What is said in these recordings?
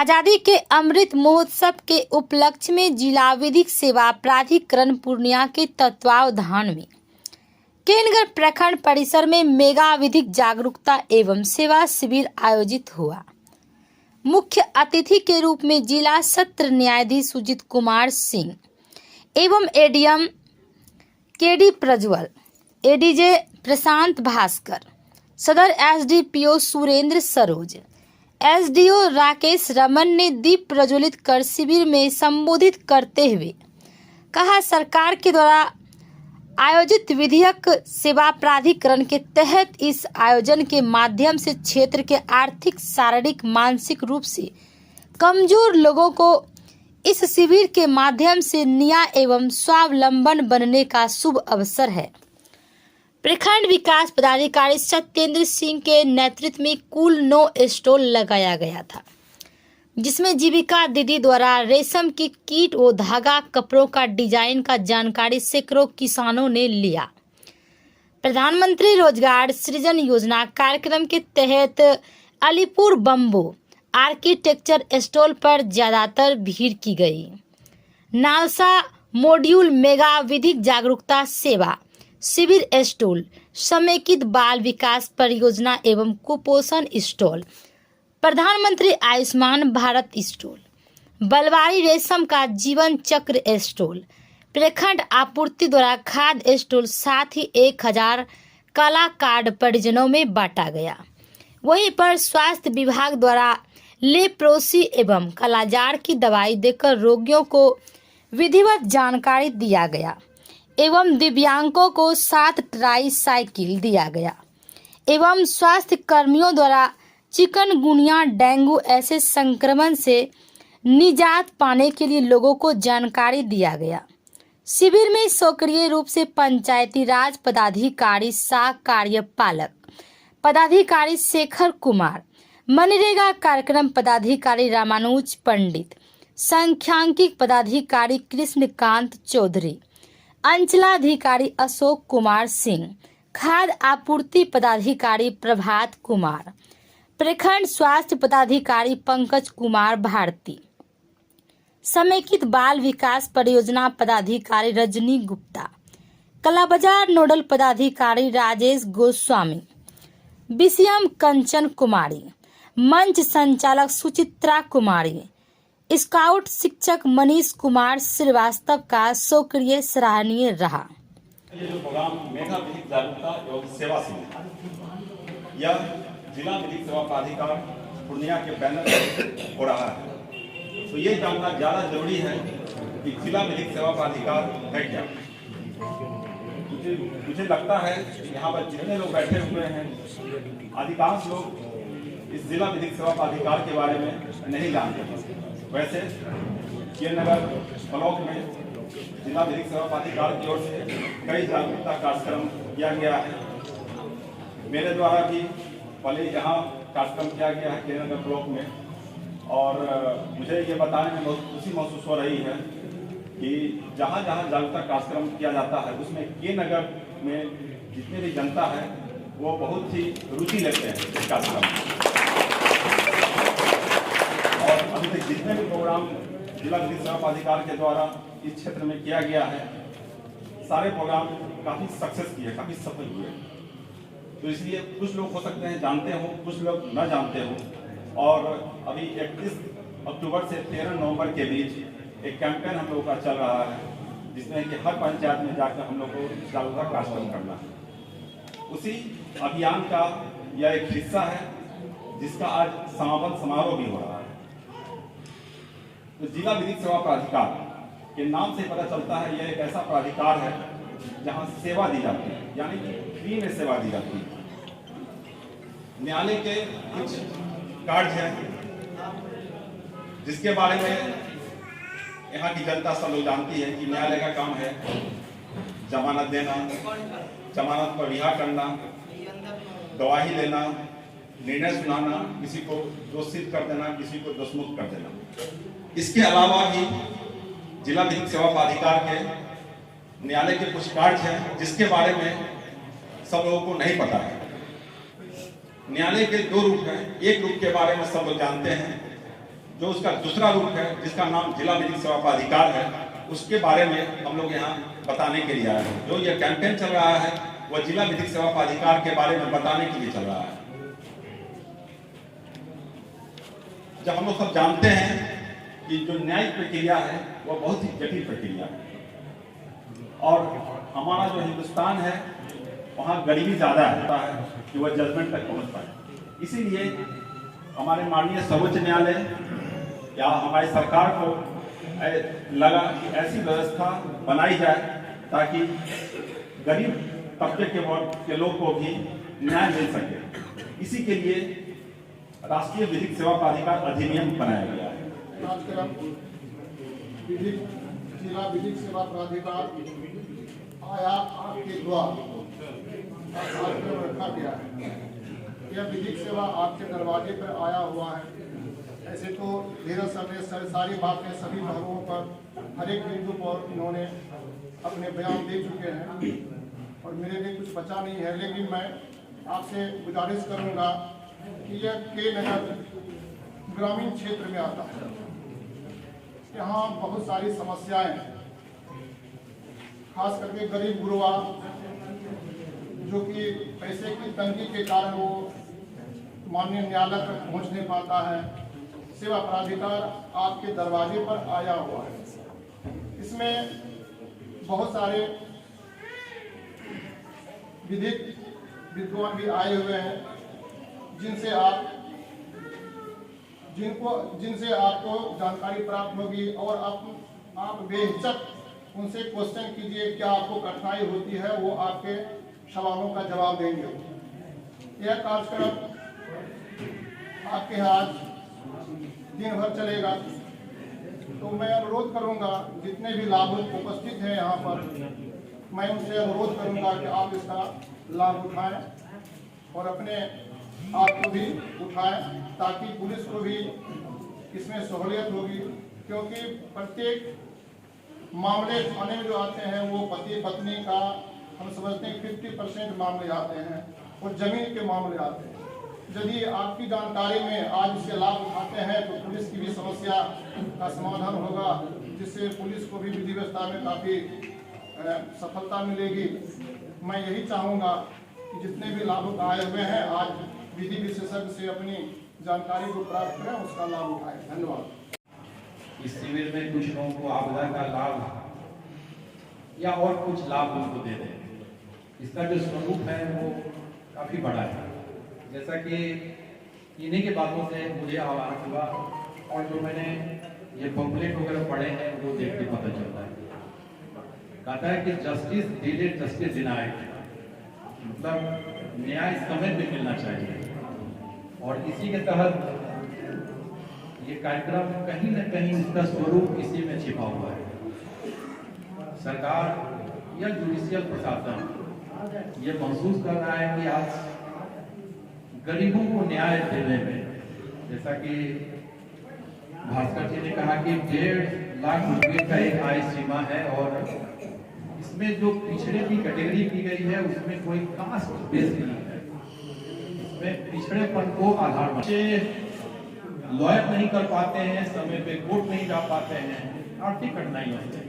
आजादी के अमृत महोत्सव के उपलक्ष्य में जिला विधिक सेवा प्राधिकरण पूर्णिया के तत्वावधान में केनगर प्रखंड परिसर में मेगा विधिक जागरूकता एवं सेवा शिविर आयोजित हुआ। मुख्य अतिथि के रूप में जिला सत्र न्यायाधीश सुजीत कुमार सिंह एवं एडीएम केडी प्रज्वल, एडीजे प्रशांत भास्कर, सदर एसडीपीओ सुरेंद्र सरोज, एसडीओ राकेश रमन ने दीप प्रज्वलित कर शिविर में संबोधित करते हुए कहा, सरकार के द्वारा आयोजित विधिक सेवा प्राधिकरण के तहत इस आयोजन के माध्यम से क्षेत्र के आर्थिक, शारीरिक, मानसिक रूप से कमजोर लोगों को इस शिविर के माध्यम से न्याय एवं स्वावलंबन बनने का शुभ अवसर है। प्रखंड विकास पदाधिकारी सत्येंद्र सिंह के नेतृत्व में कुल 9 स्टॉल लगाया गया था, जिसमें जीविका दीदी द्वारा रेशम की कीट व धागा कपड़ों का डिजाइन का जानकारी सैकड़ों किसानों ने लिया। प्रधानमंत्री रोजगार सृजन योजना कार्यक्रम के तहत अलीपुर बम्बू आर्किटेक्चर स्टॉल पर ज्यादातर भीड़ की गई। नालसा मॉड्यूल मेगा विधिक जागरूकता सेवा शिविर स्टॉल, समेकित बाल विकास परियोजना एवं कुपोषण स्टॉल, प्रधानमंत्री आयुष्मान भारत स्टॉल, बलवारी रेशम का जीवन चक्र स्टॉल, प्रखंड आपूर्ति द्वारा खाद्य स्टॉल, साथ ही 1000 कला कार्ड परिजनों में बांटा गया। वहीं पर स्वास्थ्य विभाग द्वारा लेप्रोसी एवं कालाजार की दवाई देकर रोगियों को विधिवत जानकारी दिया गया एवं दिव्यांगों को 7 ट्राई साइकिल दिया गया एवं स्वास्थ्य कर्मियों द्वारा चिकनगुनिया, डेंगू ऐसे संक्रमण से निजात पाने के लिए लोगों को जानकारी दिया गया। शिविर में सक्रिय रूप से पंचायती राज पदाधिकारी, साख कार्यपालक पदाधिकारी शेखर कुमार, मनरेगा कार्यक्रम पदाधिकारी रामानुज पंडित, सांख्यिकी पदाधिकारी कृष्णकांत चौधरी, अंचलाधिकारी अशोक कुमार सिंह, खाद्य आपूर्ति पदाधिकारी प्रभात कुमार, प्रखंड स्वास्थ्य पदाधिकारी पंकज कुमार भारती, समेकित बाल विकास परियोजना पदाधिकारी रजनी गुप्ता, कला बाजार नोडल पदाधिकारी राजेश गोस्वामी, बीसीएम कंचन कुमारी, मंच संचालक सुचित्रा कुमारी, स्काउट शिक्षक मनीष कुमार श्रीवास्तव का सक्रिय सराहनीय रहा। ये जो प्रोग्राम मेगा विधिक जागरूकता एवं सेवा शिविर यह जिला विधिक सेवा प्राधिकार पूर्णिया के बैनर पर हो रहा है, तो ये जानना ज्यादा जरूरी है कि जिला विधिक सेवा प्राधिकार है क्या। मुझे लगता है यहाँ पर जितने लोग बैठे हुए हैं, अधिकांश लोग इस जिला विधिक सेवा प्राधिकार के बारे में नहीं जानते। वैसे केनगर ब्लॉक में जिला विधिक सेवा प्राधिकार की ओर से कई जागरूकता कार्यक्रम किया गया है। मेरे द्वारा भी पहले यहाँ कार्यक्रम किया गया है केनगर ब्लॉक में, और मुझे ये बताने में बहुत खुशी महसूस हो रही है कि जहाँ जहाँ जागरूकता कार्यक्रम किया जाता है उसमें केनगर में जितने भी जनता है वो बहुत ही रुचि लेते हैं इस कार्यक्रम में। और अभी तक जितने भी प्रोग्राम जिला विधिक सेवा प्राधिकार के द्वारा इस क्षेत्र में किया गया है, सारे प्रोग्राम काफ़ी सक्सेस किए, काफ़ी सफल हुए। तो इसलिए कुछ लोग हो सकते हैं जानते हो, कुछ लोग न जानते हो। और अभी 31 अक्टूबर से 13 नवंबर के बीच एक कैंपेन हम लोगों का चल रहा है, जिसमें कि हर पंचायत में जाकर हम लोग को जागरूकता कार्यक्रम करना है। उसी अभियान का यह एक हिस्सा है जिसका आज समापन समारोह भी हो रहा है। तो जिला विधिक सेवा प्राधिकार के नाम से पता चलता है यह एक ऐसा प्राधिकार है जहां सेवा दी जाती है, यानी कि फ्री में सेवा दी जाती है। न्यायालय के कुछ कार्य हैं जिसके बारे में यहाँ की जनता सब लोग जानती है कि न्यायालय का काम है जमानत देना, जमानत पर रिहा करना, गवाही देना, निर्णय सुनाना, किसी को दोषित कर देना, किसी को दोषमुक्त कर देना। इसके अलावा भी जिला विधिक सेवा प्राधिकार के न्यायालय के कुछ कार्य हैं जिसके बारे में सब लोगों को नहीं पता है। न्यायालय के 2 रूप हैं। एक रूप के बारे में सब लोग जानते हैं, जो उसका दूसरा रूप है जिसका नाम जिला विधिक सेवा प्राधिकार है, उसके बारे में हम लोग यहाँ बताने के लिए आए हैं। जो ये कैंपेन चल रहा है वह जिला विधिक सेवा प्राधिकार के बारे में बताने के लिए चल रहा है। जब हम लोग सब जानते हैं कि जो न्यायिक प्रक्रिया है वह बहुत ही जटिल प्रक्रिया है और हमारा जो हिंदुस्तान है वहाँ गरीबी ज़्यादा है कि वह जजमेंट तक पहुँच पाए। इसीलिए हमारे माननीय सर्वोच्च न्यायालय या हमारी सरकार को लगा कि ऐसी व्यवस्था बनाई जाए ताकि गरीब तबके के लोग को भी न्याय मिल सके। इसी के लिए राष्ट्रीय विधिक सेवा प्राधिकार अधिनियम बनाया गया है। जिला विधिक सेवा प्राधिकार आया आपके द्वारा रखा गया है। यह विधिक सेवा आपके दरवाजे पर आया हुआ है। ऐसे तो धीरे समय सारी बातें सभी पहलुओं पर हर एक बिंदु पर इन्होंने अपने बयान दे चुके हैं और मेरे लिए कुछ बचा नहीं है, लेकिन मैं आपसे गुजारिश करूंगा कि यह के नगर ग्रामीण क्षेत्र में आता है। यहाँ बहुत सारी समस्याएं हैं, खास करके गरीब गुरबा जो कि पैसे की तंगी के कारण वो माननीय न्यायालय तक पहुँच नहीं पाता है। सेवा प्राधिकार आपके दरवाजे पर आया हुआ है। इसमें बहुत सारे विद्वान भी आए हुए हैं जिनसे आपको जानकारी प्राप्त होगी और आप बेहिचक उनसे क्वेश्चन कीजिए, क्या आपको कठिनाई होती है, वो आपके सवालों का जवाब देंगे। यह कार्यक्रम आपके यहाँ आज दिन भर चलेगा, तो मैं अनुरोध करूंगा जितने भी लाभुक उपस्थित हैं यहाँ पर, मैं उनसे अनुरोध करूंगा कि आप इसका लाभ उठाएं और अपने आप को भी उठाएं ताकि पुलिस को भी इसमें सहूलियत होगी। क्योंकि प्रत्येक मामले थाने में जो आते हैं वो पति पत्नी का हम समझते हैं 50% मामले आते हैं और जमीन के मामले आते हैं। यदि आपकी जानकारी में आज इससे लाभ उठाते हैं तो पुलिस की भी समस्या का समाधान होगा, जिससे पुलिस को भी विधि व्यवस्था में काफ़ी सफलता मिलेगी। मैं यही चाहूँगा कि जितने भी लाभुक आए हुए हैं आज विधि विशेषज्ञ से अपनी जानकारी को प्राप्त करें, उसका लाभ उठाएं। धन्यवाद। इस शिविर में कुछ लोगों को आपदा का लाभ या और कुछ लाभ उनको दे दें। इसका जो स्वरूप है वो काफ़ी बड़ा है। जैसा कि इन्हीं के बातों से मुझे आभास हुआ और जो मैंने ये पम्पलेट वगैरह पढ़े हैं वो देख के पता चलता है। कहता है कि जस्टिस डिलेड जस्टिस डिनाइड, मतलब न्याय समय पे मिलना चाहिए। और इसी के तहत ये कार्यक्रम कहीं न कहीं इसका स्वरूप इसी में छिपा हुआ है। सरकार या जुडिशियल प्रशासन ये महसूस कर रहा है कि आज गरीबों को न्याय देने में, जैसा कि भास्कर जी ने कहा कि 1.5 लाख रुपए का एक आय सीमा है और इसमें जो पिछड़े की कैटेगरी की गई है उसमें कोई कास्ट बेस नहीं है। इसमें पिछड़ेपन को आधार बच्चे लॉयर नहीं कर पाते हैं, समय पे कोर्ट नहीं जा पाते हैं, आर्थिक कठिनाइयों से,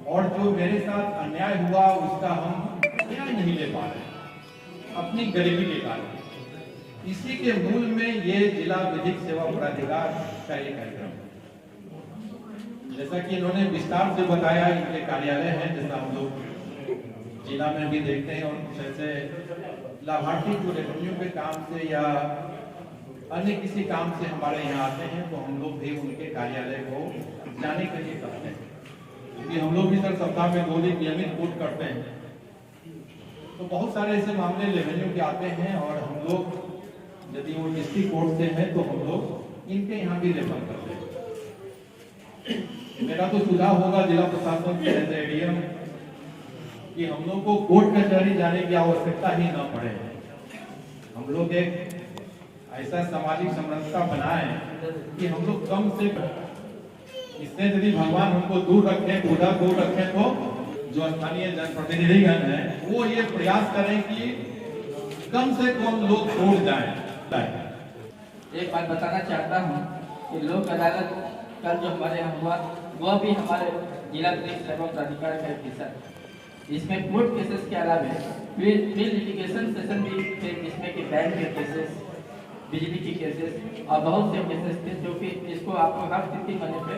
और जो मेरे साथ अन्याय हुआ उसका हम न्याय नहीं ले पा रहे अपनी गरीबी के कारण। इसी के मूल में ये जिला विधिक सेवा प्राधिकार का एक कार्यक्रम है। जैसा कि इन्होंने विस्तार से बताया, इनके कार्यालय हैं जैसा हम लोग जिला में भी देखते हैं, और कुछ ऐसे लाभार्थी जो रेवेन्यू के काम से या अन्य किसी काम से हमारे यहाँ आते हैं तो हम लोग भी उनके कार्यालय को जाने के लिए करते हैं, क्योंकि हम लोग भी सर सप्ताह में 2 दिन नियमित कोर्ट करते हैं। तो बहुत सारे ऐसे मामले रेवेन्यू के आते हैं और हम लोग यदि वो डिस्ट्रिक्ट कोर्ट से हैं तो हम लोग इनके यहाँ भी रेफर करते हैं। मेरा तो सुझाव होगा जिला प्रशासन के एडीएम कि हम लोग को कोर्ट कचहरी जाने की आवश्यकता ही न पड़े। हम लोग एक ऐसा सामाजिक समरसता बनाएं कि हम लोग कम से इससे यदि भगवान हमको दूर रखें, खुदा दूर रखें, तो जो स्थानीय जनप्रतिनिधिगण हैं वो ये प्रयास करें कि कम से कम लोग छोड़ जाएं। एक बात बताना चाहता हूँ कि लोक अदालत कल जो हमारे यहाँ हुआ वह भी हमारे जिला विधिक सेवा प्राधिकार का एक हिस्सा है। इसमें कोर्ट केसेस के अलावा प्री लिटिगेशन सेशन भी थे, जिसमें कि बैंक के केसेस, बिजली की केसेस और बहुत से केसेस थे, जो कि इसको आपको हर स्थिति बने पे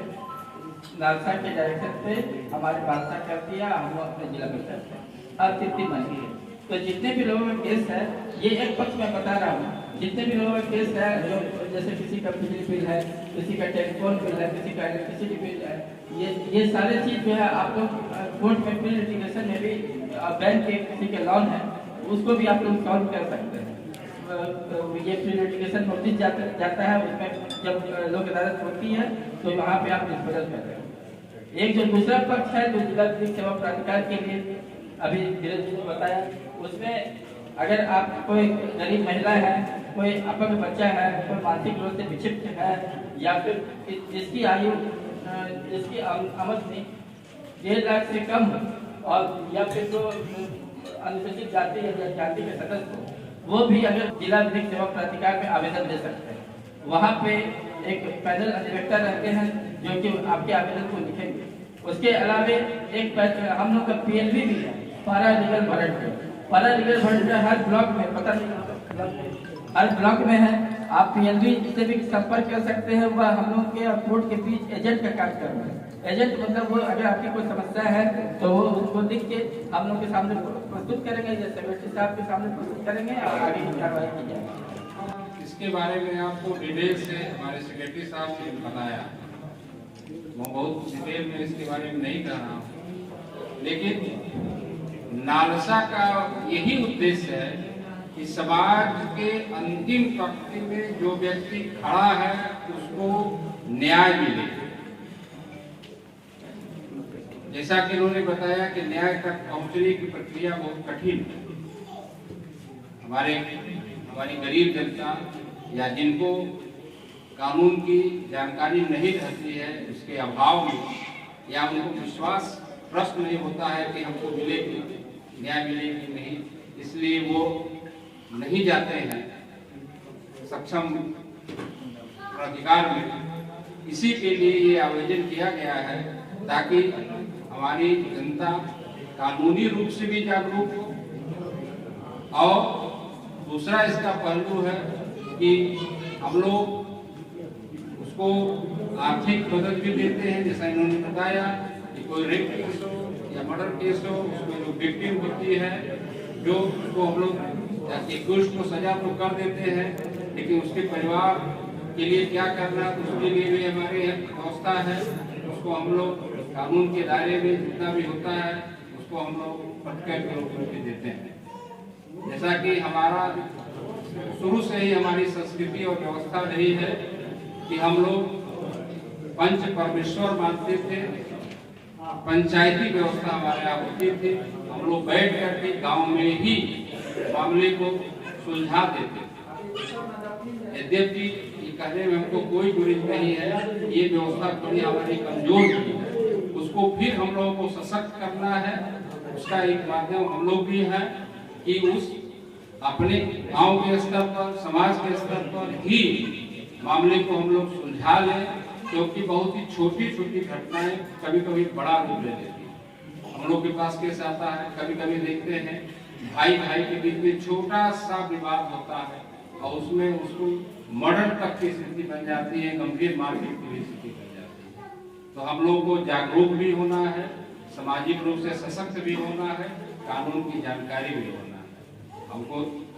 नालसा के डायरेक्टर पे हमारे बादशाह कर दिया, हम अपने जिला में करते हैं, हर स्थिति बनी है। तो जितने भी लोगों में केस है, ये एक पक्ष में बता रहा हूँ, जितने भी लोगों में केस है, जो जैसे किसी का बिजली बिल है, किसी का टेलीफोन बिल है, किसी का इलेक्ट्रिसिटी बिल है, ये सारे चीज जो है आप लोग कोर्ट में प्री लिटिगेशन में भी बैंक के किसी के लोन है उसको भी आप लोग सॉल्व कर सकते हैं। ये प्री लिटिगेशन नोटिस जाता है, उसमें जब लोक अदालत होती है तो वहाँ पे आप डिस्पोजल कर रहे हैं। एक जो दूसरा पक्ष है जो जिला विधिक सेवा प्राधिकार के लिए अभी धीरज जी ने बताया, उसमें अगर आप कोई गरीब महिला है, कोई अपंग बच्चा है, कोई मानसिक रोग से विक्षिप्त है, या फिर जिसकी आयु जिसकी आमदनी 1.5 लाख से कम हो, और या फिर जो अनुसूचित जाति या जाति के सदस्य हो, वो भी अगर जिला विधिक सेवा प्राधिकार में आवेदन दे सकते हैं। वहाँ पे एक पैनल अधिवक्ता रहते हैं जो कि आपके आवेदन को लिखेंगे। उसके अलावा एक हम लोग का PLV भी है, paralegal volunteer. Paralegal volunteer हर ब्लॉक में, पता नहीं हर ब्लॉक में है, आप PLV से भी संपर्क कर सकते हैं। वह हम लोग के और कोर्ट के बीच एजेंट का काम कर रहे हैं। एजेंट मतलब वो अगर आपकी कोई समस्या है तो वो उसको लिख के हम लोग के सामने प्रस्तुत करेंगे, जैसे सेक्रेटरी साहब के सामने प्रस्तुत करेंगे और आगे की कार्रवाई की जाएगी। इसके बारे में आपको डिटेल से हमारे सेक्रेटरी साहब ने बताया, मैं बहुत डिटेल में इसके बारे में नहीं कह रहा हूँ, लेकिन नालसा का यही उद्देश्य है कि समाज के अंतिम पंक्ति में जो व्यक्ति खड़ा है उसको न्याय मिले। जैसा कि उन्होंने बताया कि न्याय तक पहुंचने की प्रक्रिया बहुत कठिन है। हमारी गरीब जनता या जिनको कानून की जानकारी नहीं रहती है, उसके अभाव में या उनको विश्वास प्रश्न नहीं होता है कि हमको मिलेगी न्याय मिलेगी नहीं, इसलिए वो नहीं जाते हैं सक्षम प्राधिकार में। इसी के लिए ये आयोजन किया गया है ताकि हमारी जनता कानूनी रूप से भी जागरूक हो, और दूसरा इसका पहलू है कि हम लोग उसको आर्थिक मदद भी देते हैं। जैसा इन्होंने बताया कि कोई रेप केस हो या मर्डर केस हो, उसमें जो विक्टिम होती है, जो उसको हम लोग एक्यूज्ड को सजा तो कर देते हैं, लेकिन उसके परिवार के लिए क्या करना है उसके लिए भी हमारे व्यवस्था है। उसको हम लोग कानून के दायरे में जितना भी होता है उसको हम लोग प्रक्रिया के रूप में देते हैं। जैसा कि हमारा शुरू से ही हमारी संस्कृति और व्यवस्था रही है कि हम लोग पंच परमेश्वर मानते थे, पंचायती व्यवस्था हमारे यहाँ होती थी। हम लोग बैठ करके गांव में ही मामले को सुलझा देते थे। यद्यपि ये कहने में हमको कोई गुरेज नहीं है, ये व्यवस्था थोड़ी हमारी कमजोर थी, उसको फिर हम लोगों को सशक्त करना है। उसका एक माध्यम हम लोग भी है कि उस अपने गांव के स्तर पर, समाज के स्तर पर ही मामले को हम लोग सुलझा लें, क्योंकि बहुत ही छोटी छोटी घटनाएं कभी कभी बड़ा रूप ले लेती है। हम लोग के पास केस आता है, कभी कभी देखते हैं भाई भाई के बीच में छोटा सा विवाद होता है और उसमें उसको मर्डर तक की स्थिति बन जाती है, गंभीर मारपीट की स्थिति बन जाती है। तो हम लोगों को जागरूक भी होना है, सामाजिक रूप से सशक्त भी होना है, कानून की जानकारी भी होना है।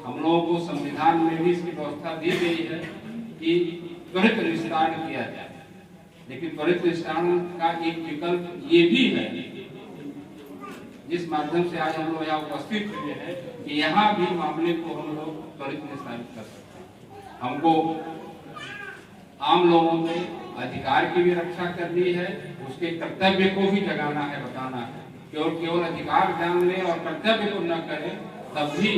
हम लोगों को संविधान में भी इसकी व्यवस्था दी गई है कि त्वरित निस्तारण किया जाए, लेकिन त्वरित निस्तारण का एक विकल्प ये भी है जिस माध्यम से आज हम लोग यहाँ उपस्थित हुए हैं कि यहाँ भी मामले को हम लोग त्वरित निस्तारित कर सकते हैं। हमको आम लोगों में अधिकार की भी रक्षा करनी है, उसके कर्तव्य को भी जगाना है, बताना है। केवल अधिकार जान ले और कर्तव्य को न करें तब भी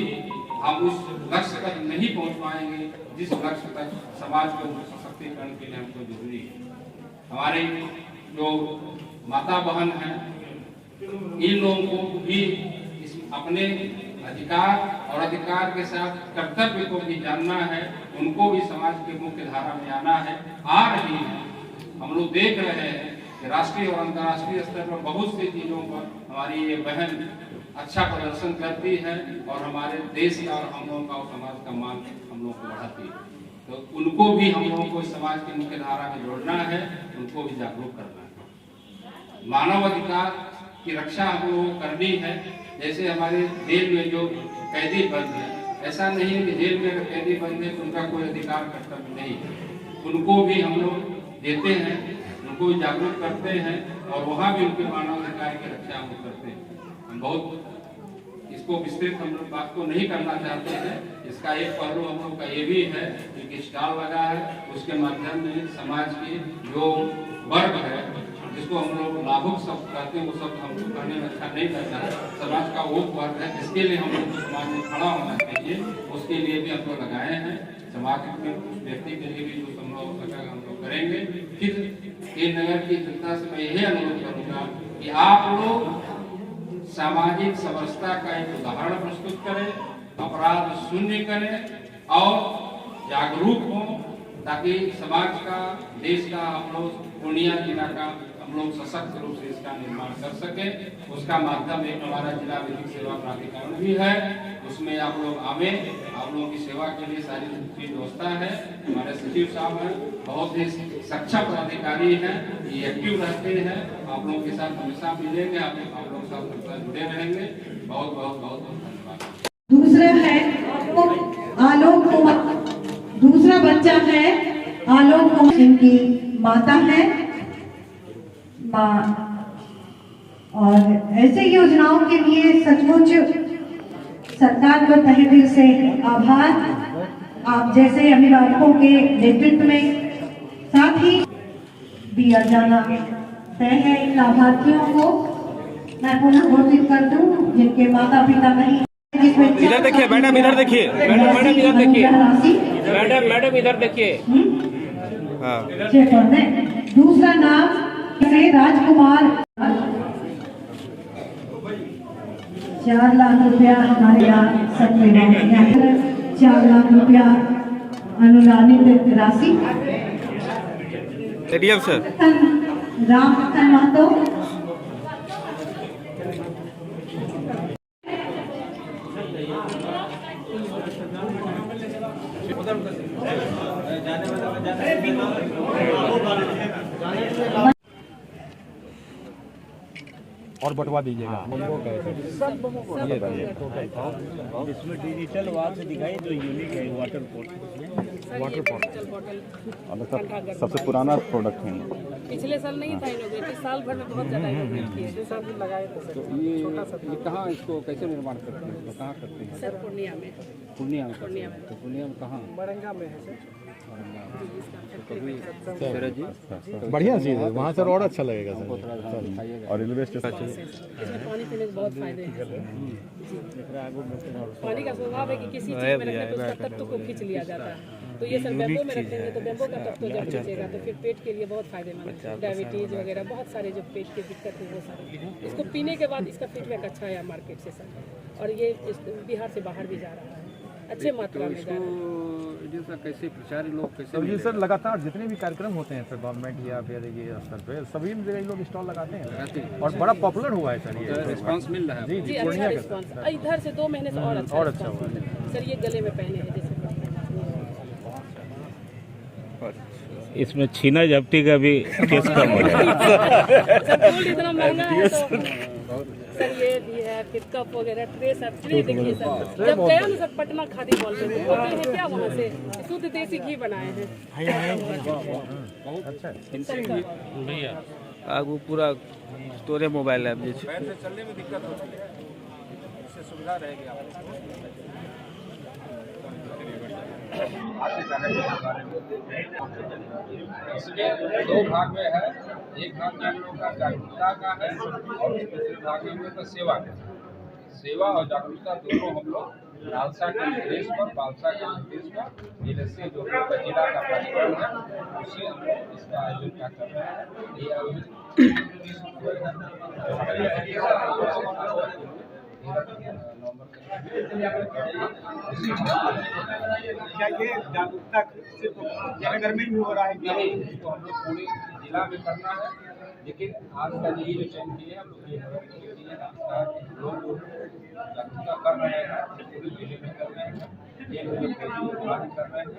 हम उस लक्ष्य तक नहीं पहुंच पाएंगे जिस लक्ष्य तक समाज को सशक्तिकरण के लिए हमको जरूरी है। हमारे जो माता बहन हैं, इन लोगों को भी अपने अधिकार और अधिकार के साथ कर्तव्य को भी जानना है, उनको भी समाज के मुख्य धारा में आना है, आ रही है। हम लोग देख रहे हैं कि राष्ट्रीय और अंतर्राष्ट्रीय स्तर पर बहुत सी चीजों पर हमारी ये बहन अच्छा प्रदर्शन करती है और हमारे देश का और हम लोगों का और समाज का मान हम लोग को बढ़ाती है। तो उनको भी हम लोगों को समाज की मुख्य धारा में जोड़ना है, उनको भी जागरूक करना है। मानव अधिकार की रक्षा हम लोगों को करनी है। जैसे हमारे जेल में जो कैदी बंद है, ऐसा नहीं है कि जेल में अगर कैदी बंद है तो उनका कोई अधिकार कर्तव्य नहीं है, उनको भी हम लोग देते हैं, उनको भी जागरूक करते हैं और वहाँ भी उनके मानव अधिकार की रक्षा हम करते हैं। हम बहुत इसको विस्तृत हम लोग बात को नहीं करना चाहते हैं। इसका एक पहलू हम लोग का ये भी है कि स्टॉल लगा है, उसके माध्यम में समाज के जो वर्ग है, जिसको हम लोग लाभुक शब्द कहते हैं, वो शब्द हम लोग कहने में अच्छा नहीं लगता है। समाज का वो वर्ग है जिसके लिए हम लोग समाज में खड़ा होना चाहिए, उसके लिए भी हम लोग लगाए हैं। समाज में उस व्यक्ति के लिए भी जो संभव लगा हम लोग करेंगे। फिर नगर की जनता से मैं यही अनुरोध करूंगा कि आप लोग सामाजिक समरसता का एक उदाहरण प्रस्तुत करें, अपराध शून्य करें और जागरूक हों, ताकि समाज का, देश का, हम लोग पूर्णिया जिला का हम लोग सशक्त रूप से इसका निर्माण कर सके। उसका माध्यम एक हमारा जिला विधिक सेवा प्राधिकरण भी है, उसमें आप लोग आवे, आप लोगों की सेवा के लिए सारी व्यवस्था है। हमारे सचिव साहब हैं, बहुत ही सक्षम अधिकारी हैं, ये एक्टिव रहते हैं, आप लोगों के साथ हमेशा मिलेंगे, आप लोग साथ जुड़े रहेंगे। बहुत बहुत बहुत बहुत धन्यवाद। दूसरा है आलोक कुमार, दूसरा बच्चा है आलोक कुमार, इनकी माता है माँ। और ऐसे योजनाओं के लिए सचमुच सरकार का तहे दिल से आभार। आप जैसे अभिभावकों के नेतृत्व में साथ ही दिया जाना तय है। इन लाभार्थियों को मैं पुनः घोषित कर दूं जिनके माता पिता नहीं। इधर देखिए मैडम, इधर देखिए मैडम, इधर देखिए मैडम, इधर देखिए। दूसरा नाम है राजकुमार, 4 लाख रुपया हमारे यहाँ सक्रिय 4 लाख रुपया अनुदानित राशि। सर राम महतो, और बटवा दीजिएगा। इसमें डिजिटल वॉल से दिखाई जो यूनिक है वाटर पॉट सबसे पुराना प्रोडक्ट है। पिछले साल नहीं था, इनोवेटिव साल भर में बहुत ज्यादा पिछले साल भी लगाए थे। तो ये कहाँ इसको कैसे निर्माण करते हैं, तो कहाँ करते हैं सर? पूर्णिया में। पूर्णिया में। तो पूर्णिया में कहाँ? बरंगा में है सर। बढ़िया चीज़ है, वहाँ सर और अच्छा लगेगा सर। और रेलवे स्टेशन इसमें पानी पीने के बहुत फायदे हैं। पानी का स्वभाव है कि किसी चीज में रखने पे उसका तत्व को खींच लिया जाता है। तो ये सर बेम्बो में रखेंगे तो बेम्बो का तत्व जब खींचेगा तो फिर पेट के लिए बहुत फायदेमंद है। डायबिटीज वगैरह बहुत सारे जो पेट की दिक्कत है वो सारे, इसको पीने के बाद इसका फीडबैक अच्छा है मार्केट से सर। और ये बिहार से बाहर भी जा रहा है, अच्छे मात्रा में जा रहा है। कैसे प्रचार लोग कैसे? तो ये सर लगातार जितने भी कार्यक्रम होते हैं सर गवर्नमेंट या फिर ये स्तर पे सभी जगह लोग स्टॉल लगाते हैं और बड़ा पॉपुलर हुआ है सर। ये रिस्पांस मिल रहा है जी, अच्छा रिस्पांस। इधर से 2 महीने से और अच्छा हुआ है सर। ये गले में पहने हैं जैसे। इसमें छीना झपटी का भी केस कम हो जाएगा। सर इतना महंगा है तो सर ये भी है, फिर कप वगैरह ट्रे सब ट्रे देखिए सर। जब गया ना सर पटना खादी मॉल में, तो बोलते हैं क्या वहाँ से शुद्ध देसी घी बनाए हैं। भैया आगू पूरा स्टोरे मोबाइल ऐप जे चलने में दिक्कत होती है, इससे सुविधा रहेगी आपको। इसमें 2 भाग में है, एक भाग में हम लोग का जागरूकता का है और दूसरे भाग में हम लोग का सेवा का। सेवा और जागरूकता दोनों हम लोग लालसा के निर्देश पर, बालसा के निर्देश पर जिले से जो जिला का प्राधिकरण है उससे हम लोग इसका आयोजन क्या कर रहे हैं। ये आयोजन नवंबर क्या ये जागरूकता सिर्फ जयनगर में ही हो रहा है? नहीं, इसको हम लोग पूरे जिला में करना है, लेकिन आज का ये जो चयन किए हम लोग लोग जागरूकता कर रहे हैं, पूरे जिले में कर रहे हैं, ये लोग कर रहे हैं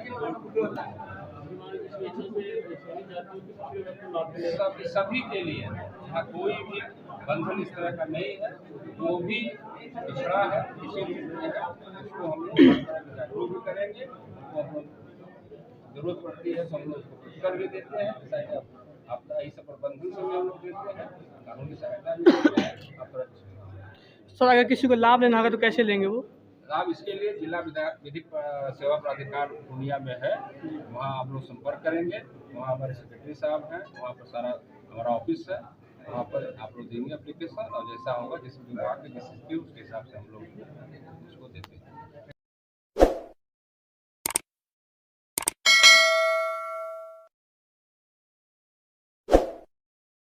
सभी के लिए। यहाँ कोई भी बंधन इस तरह का नहीं है, वो भी पिछड़ा है, इसीलिए उसको हम लोग जागरूक भी करेंगे। वो हम लोग जरूरत पड़ती है तो हम लोग उसको पुरस्कार भी देते हैं, आपदा इस प्रबंधन से भी हम लोग देते हैं, कानूनी सहायता भी देते हैं। सर अगर किसी को लाभ लेना होगा तो कैसे लेंगे वो? लाभ इसके लिए जिला विधिक सेवा प्राधिकार पूर्णिया में है, वहाँ आप लोग संपर्क करेंगे। वहाँ हमारे सेक्रेटरी साहब हैं, वहाँ पर सारा हमारा ऑफिस है, वहाँ पर आप लोग देंगे एप्लीकेशन और जैसा होगा जिस विभाग के जिस उसके हिसाब से हम लोग